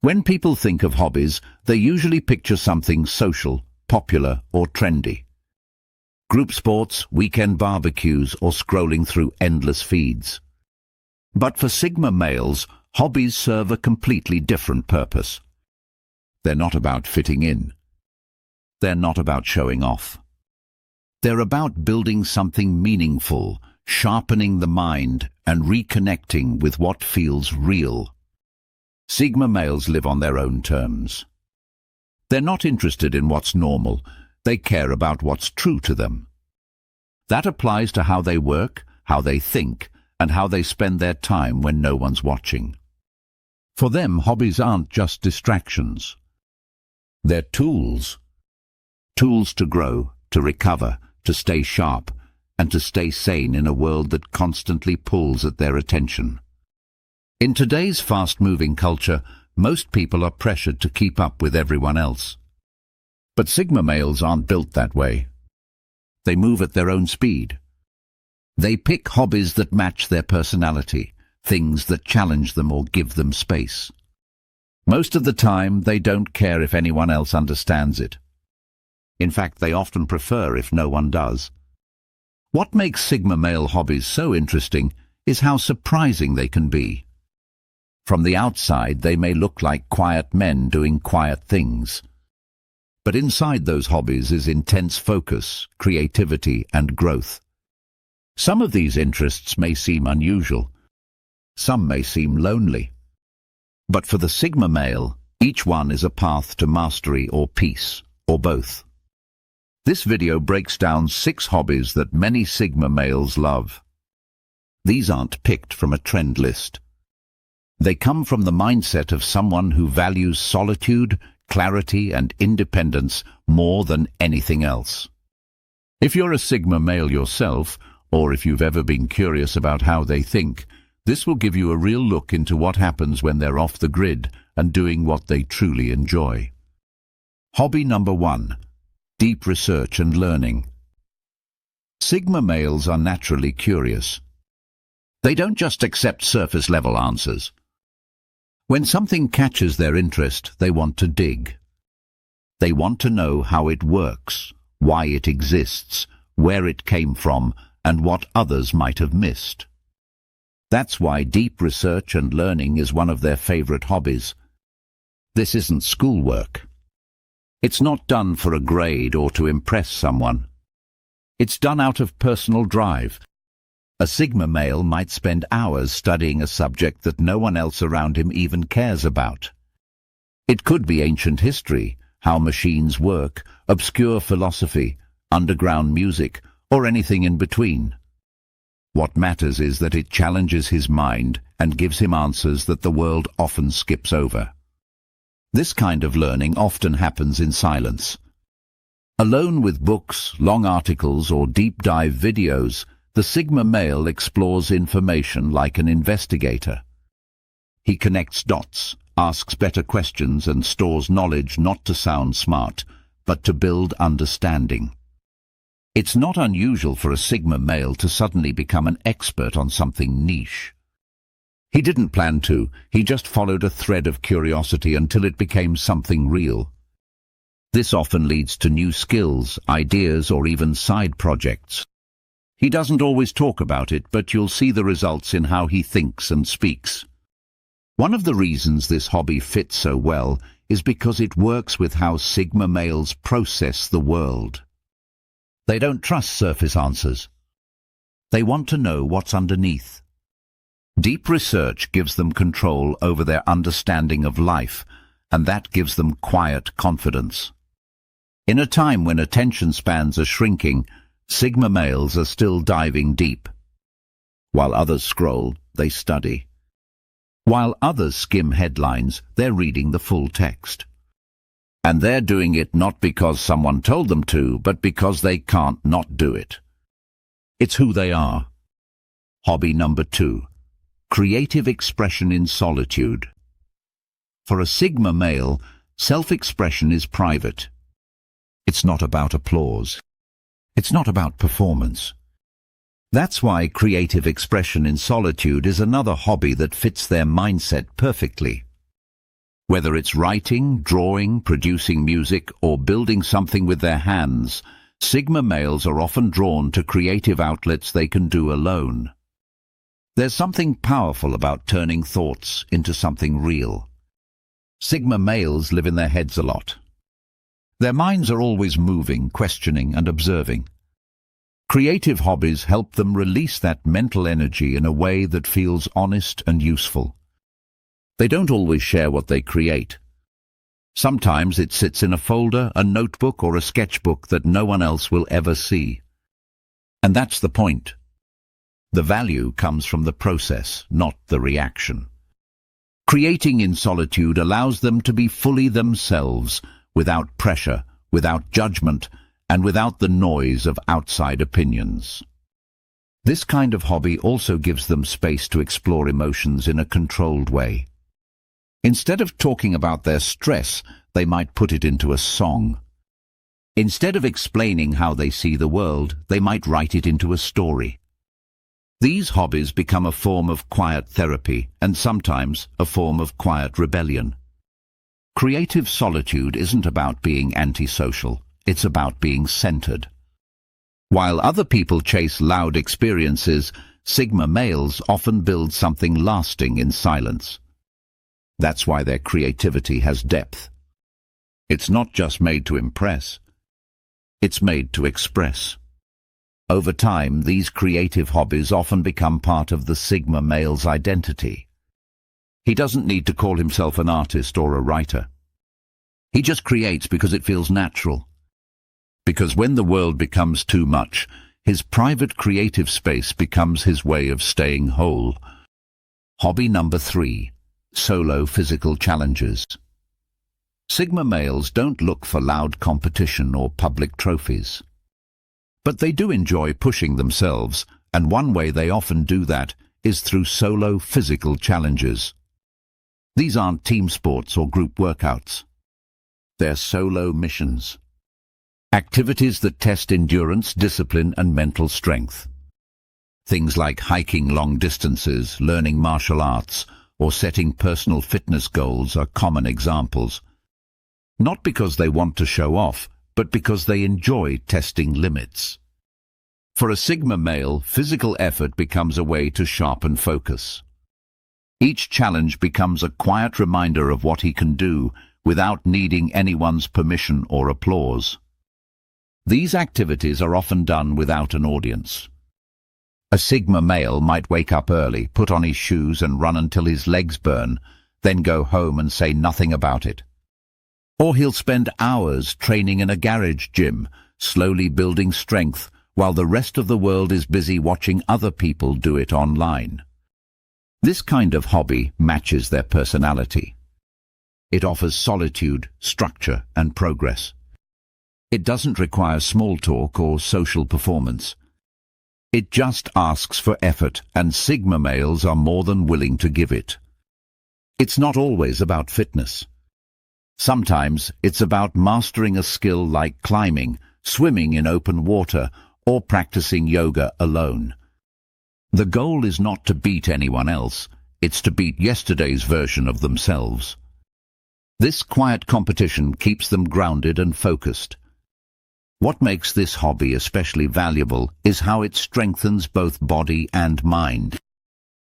When people think of hobbies, they usually picture something social, popular, or trendy. Group sports, weekend barbecues, or scrolling through endless feeds. But for Sigma males, hobbies serve a completely different purpose. They're not about fitting in. They're not about showing off. They're about building something meaningful, sharpening the mind, and reconnecting with what feels real. Sigma males live on their own terms. They're not interested in what's normal. They care about what's true to them. That applies to how they work, how they think, and how they spend their time when no one's watching. For them, hobbies aren't just distractions. They're tools. Tools to grow, to recover, to stay sharp, and to stay sane in a world that constantly pulls at their attention. In today's fast-moving culture, most people are pressured to keep up with everyone else. But Sigma males aren't built that way. They move at their own speed. They pick hobbies that match their personality, things that challenge them or give them space. Most of the time, they don't care if anyone else understands it. In fact, they often prefer if no one does. What makes Sigma male hobbies so interesting is how surprising they can be. From the outside, they may look like quiet men doing quiet things. But inside those hobbies is intense focus, creativity, and growth. Some of these interests may seem unusual. Some may seem lonely. But for the Sigma male, each one is a path to mastery or peace, or both. This video breaks down 6 hobbies that many Sigma males love. These aren't picked from a trend list. They come from the mindset of someone who values solitude, clarity, and independence more than anything else. If you're a Sigma male yourself, or if you've ever been curious about how they think, this will give you a real look into what happens when they're off the grid and doing what they truly enjoy. Hobby number 1. Deep research and learning. Sigma males are naturally curious. They don't just accept surface-level answers. When something catches their interest, they want to dig. They want to know how it works, why it exists, where it came from, and what others might have missed. That's why deep research and learning is one of their favorite hobbies. This isn't schoolwork. It's not done for a grade or to impress someone. It's done out of personal drive. A Sigma male might spend hours studying a subject that no one else around him even cares about. It could be ancient history, how machines work, obscure philosophy, underground music, or anything in between. What matters is that it challenges his mind and gives him answers that the world often skips over. This kind of learning often happens in silence. Alone with books, long articles, or deep dive videos, the Sigma male explores information like an investigator. He connects dots, asks better questions, and stores knowledge not to sound smart, but to build understanding. It's not unusual for a Sigma male to suddenly become an expert on something niche. He didn't plan to, he just followed a thread of curiosity until it became something real. This often leads to new skills, ideas, or even side projects. He doesn't always talk about it, but you'll see the results in how he thinks and speaks. One of the reasons this hobby fits so well is because it works with how Sigma males process the world. They don't trust surface answers. They want to know what's underneath. Deep research gives them control over their understanding of life, and that gives them quiet confidence. In a time when attention spans are shrinking, Sigma males are still diving deep. While others scroll, they study. While others skim headlines, they're reading the full text. And they're doing it not because someone told them to, but because they can't not do it. It's who they are. Hobby number 2. Creative expression in solitude. For a Sigma male, self-expression is private. It's not about applause. It's not about performance. That's why creative expression in solitude is another hobby that fits their mindset perfectly. Whether it's writing, drawing, producing music, or building something with their hands, Sigma males are often drawn to creative outlets they can do alone. There's something powerful about turning thoughts into something real. Sigma males live in their heads a lot. Their minds are always moving, questioning, and observing. Creative hobbies help them release that mental energy in a way that feels honest and useful. They don't always share what they create. Sometimes it sits in a folder, a notebook, or a sketchbook that no one else will ever see. And that's the point. The value comes from the process, not the reaction. Creating in solitude allows them to be fully themselves, without pressure, without judgment, and without the noise of outside opinions. This kind of hobby also gives them space to explore emotions in a controlled way. Instead of talking about their stress, they might put it into a song. Instead of explaining how they see the world, they might write it into a story. These hobbies become a form of quiet therapy and sometimes a form of quiet rebellion. Creative solitude isn't about being antisocial, it's about being centered. While other people chase loud experiences, Sigma males often build something lasting in silence. That's why their creativity has depth. It's not just made to impress, it's made to express. Over time, these creative hobbies often become part of the Sigma male's identity. He doesn't need to call himself an artist or a writer. He just creates because it feels natural. Because when the world becomes too much, his private creative space becomes his way of staying whole. Hobby number 3. Solo physical challenges. Sigma males don't look for loud competition or public trophies. But they do enjoy pushing themselves, and one way they often do that is through solo physical challenges. These aren't team sports or group workouts. They're solo missions. Activities that test endurance, discipline, and mental strength. Things like hiking long distances, learning martial arts, or setting personal fitness goals are common examples. Not because they want to show off, but because they enjoy testing limits. For a Sigma male, physical effort becomes a way to sharpen focus. Each challenge becomes a quiet reminder of what he can do without needing anyone's permission or applause. These activities are often done without an audience. A Sigma male might wake up early, put on his shoes and run until his legs burn, then go home and say nothing about it. Or he'll spend hours training in a garage gym, slowly building strength, while the rest of the world is busy watching other people do it online. This kind of hobby matches their personality. It offers solitude, structure, and progress. It doesn't require small talk or social performance. It just asks for effort, and Sigma males are more than willing to give it. It's not always about fitness. Sometimes it's about mastering a skill like climbing, swimming in open water, or practicing yoga alone. The goal is not to beat anyone else, it's to beat yesterday's version of themselves. This quiet competition keeps them grounded and focused. What makes this hobby especially valuable is how it strengthens both body and mind.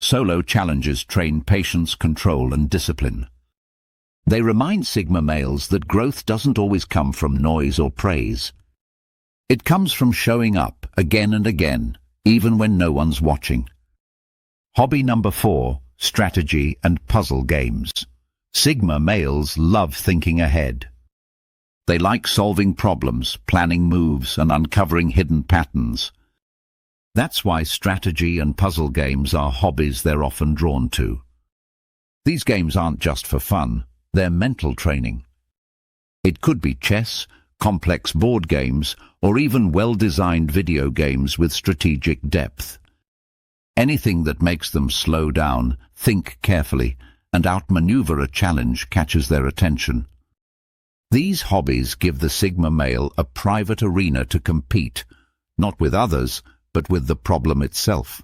Solo challenges train patience, control, and discipline. They remind Sigma males that growth doesn't always come from noise or praise. It comes from showing up again and again, even when no one's watching. Hobby number 4, strategy and puzzle games. Sigma males love thinking ahead. They like solving problems, planning moves, and uncovering hidden patterns. That's why strategy and puzzle games are hobbies they're often drawn to. These games aren't just for fun, they're mental training. It could be chess, complex board games, or even well-designed video games with strategic depth. Anything that makes them slow down, think carefully, and outmaneuver a challenge catches their attention. These hobbies give the Sigma male a private arena to compete, not with others, but with the problem itself.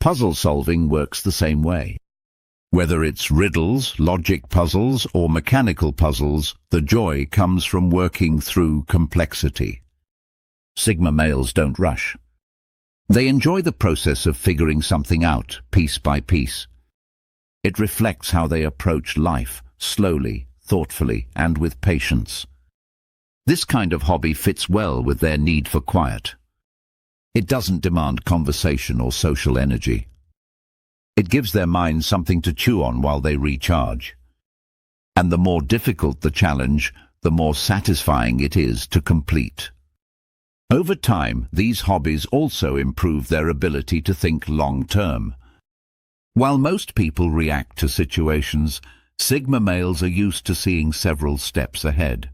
Puzzle solving works the same way. Whether it's riddles, logic puzzles, or mechanical puzzles, the joy comes from working through complexity. Sigma males don't rush. They enjoy the process of figuring something out, piece by piece. It reflects how they approach life, slowly, thoughtfully, and with patience. This kind of hobby fits well with their need for quiet. It doesn't demand conversation or social energy. It gives their minds something to chew on while they recharge. And the more difficult the challenge, the more satisfying it is to complete. Over time, these hobbies also improve their ability to think long-term. While most people react to situations, Sigma males are used to seeing several steps ahead.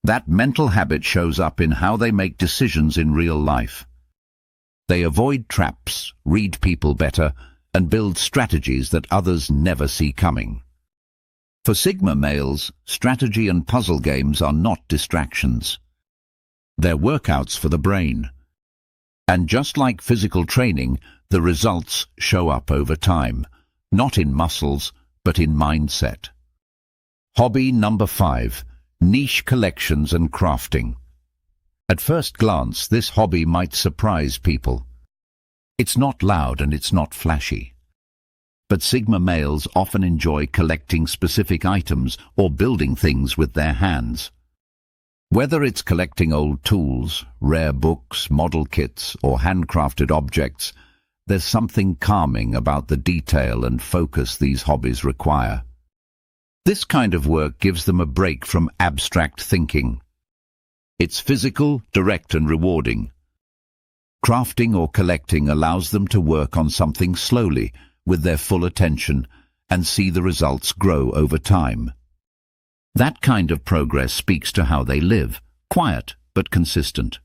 That mental habit shows up in how they make decisions in real life. They avoid traps, read people better, and build strategies that others never see coming. For Sigma males, strategy and puzzle games are not distractions. They're workouts for the brain. And just like physical training, the results show up over time, not in muscles, but in mindset. Hobby number 5, niche collections and crafting. At first glance, this hobby might surprise people. It's not loud and it's not flashy. But Sigma males often enjoy collecting specific items or building things with their hands. Whether it's collecting old tools, rare books, model kits, or handcrafted objects, there's something calming about the detail and focus these hobbies require. This kind of work gives them a break from abstract thinking. It's physical, direct, and rewarding. Crafting or collecting allows them to work on something slowly, with their full attention, and see the results grow over time. That kind of progress speaks to how they live, quiet but consistent.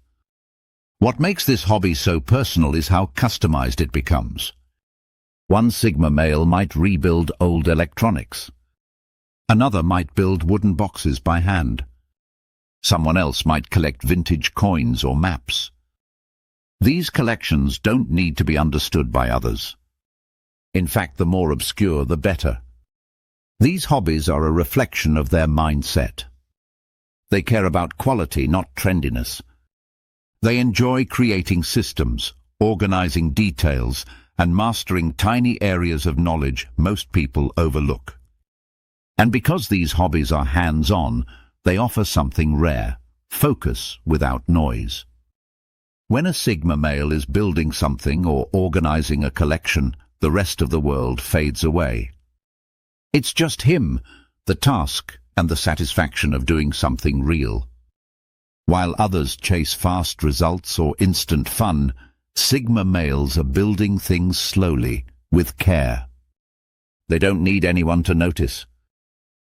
What makes this hobby so personal is how customized it becomes. One Sigma male might rebuild old electronics. Another might build wooden boxes by hand. Someone else might collect vintage coins or maps. These collections don't need to be understood by others. In fact, the more obscure, the better. These hobbies are a reflection of their mindset. They care about quality, not trendiness. They enjoy creating systems, organizing details, and mastering tiny areas of knowledge most people overlook. And because these hobbies are hands-on, they offer something rare, focus without noise. When a Sigma male is building something or organizing a collection, the rest of the world fades away. It's just him, the task, and the satisfaction of doing something real. While others chase fast results or instant fun, Sigma males are building things slowly, with care. They don't need anyone to notice.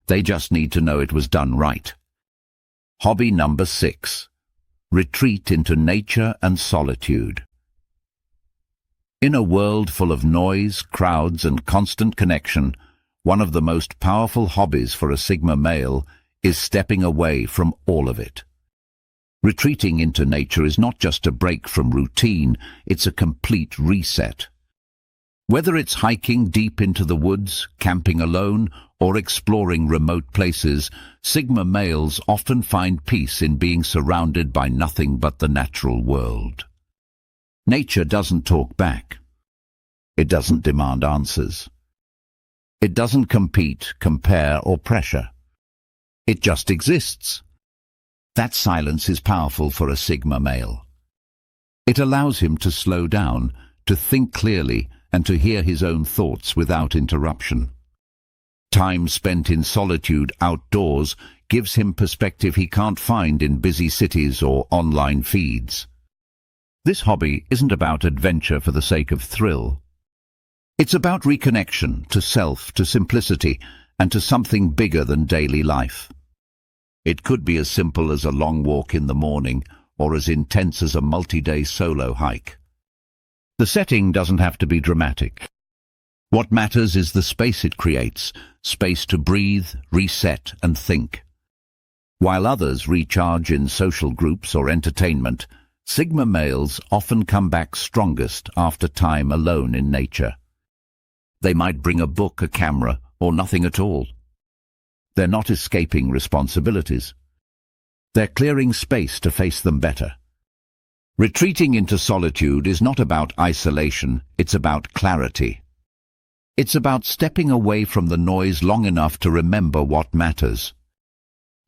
They just need to know it was done right. Hobby number 6. Retreat into nature and solitude. In a world full of noise, crowds, and constant connection, one of the most powerful hobbies for a Sigma male is stepping away from all of it. Retreating into nature is not just a break from routine, it's a complete reset. Whether it's hiking deep into the woods, camping alone, or exploring remote places, Sigma males often find peace in being surrounded by nothing but the natural world. Nature doesn't talk back. It doesn't demand answers. It doesn't compete, compare, or pressure. It just exists. That silence is powerful for a Sigma male. It allows him to slow down, to think clearly, and to hear his own thoughts without interruption. Time spent in solitude outdoors gives him perspective he can't find in busy cities or online feeds. This hobby isn't about adventure for the sake of thrill. It's about reconnection to self, to simplicity, and to something bigger than daily life. It could be as simple as a long walk in the morning, or as intense as a multi-day solo hike. The setting doesn't have to be dramatic. What matters is the space it creates, space to breathe, reset, and think. While others recharge in social groups or entertainment, Sigma males often come back strongest after time alone in nature. They might bring a book, a camera, or nothing at all. They're not escaping responsibilities. They're clearing space to face them better. Retreating into solitude is not about isolation, it's about clarity. It's about stepping away from the noise long enough to remember what matters.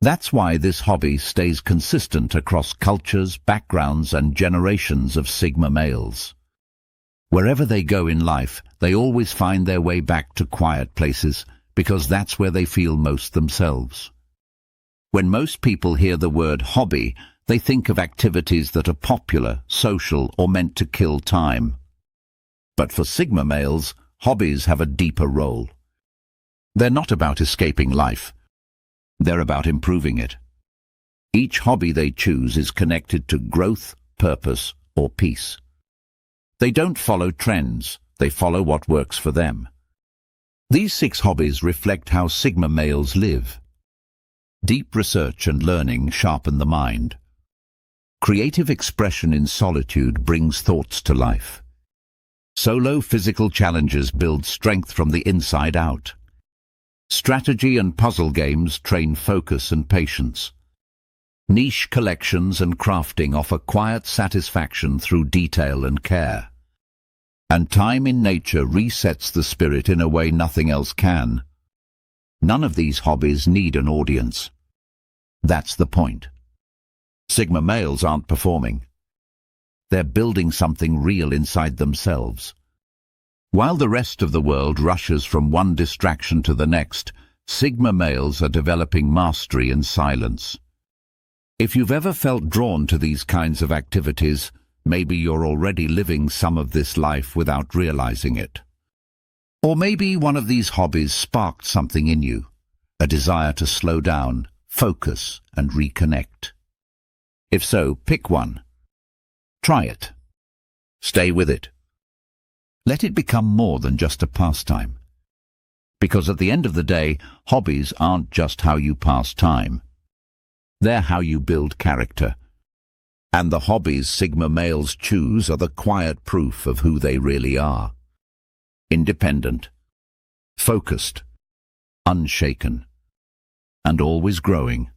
That's why this hobby stays consistent across cultures, backgrounds, and generations of Sigma males. Wherever they go in life, they always find their way back to quiet places, because that's where they feel most themselves. When most people hear the word hobby, they think of activities that are popular, social, or meant to kill time. But for Sigma males, hobbies have a deeper role. They're not about escaping life. They're about improving it. Each hobby they choose is connected to growth, purpose, or peace. They don't follow trends, they follow what works for them. These 6 hobbies reflect how Sigma males live. Deep research and learning sharpen the mind. Creative expression in solitude brings thoughts to life. Solo physical challenges build strength from the inside out. Strategy and puzzle games train focus and patience. Niche collections and crafting offer quiet satisfaction through detail and care. And time in nature resets the spirit in a way nothing else can. None of these hobbies need an audience. That's the point. Sigma males aren't performing. They're building something real inside themselves. While the rest of the world rushes from one distraction to the next, Sigma males are developing mastery in silence. If you've ever felt drawn to these kinds of activities, maybe you're already living some of this life without realizing it. Or maybe one of these hobbies sparked something in you, a desire to slow down, focus, and reconnect. If so, pick one. Try it. Stay with it. Let it become more than just a pastime. Because at the end of the day, hobbies aren't just how you pass time. They're how you build character. And the hobbies Sigma males choose are the quiet proof of who they really are. Independent, focused, unshaken, and always growing.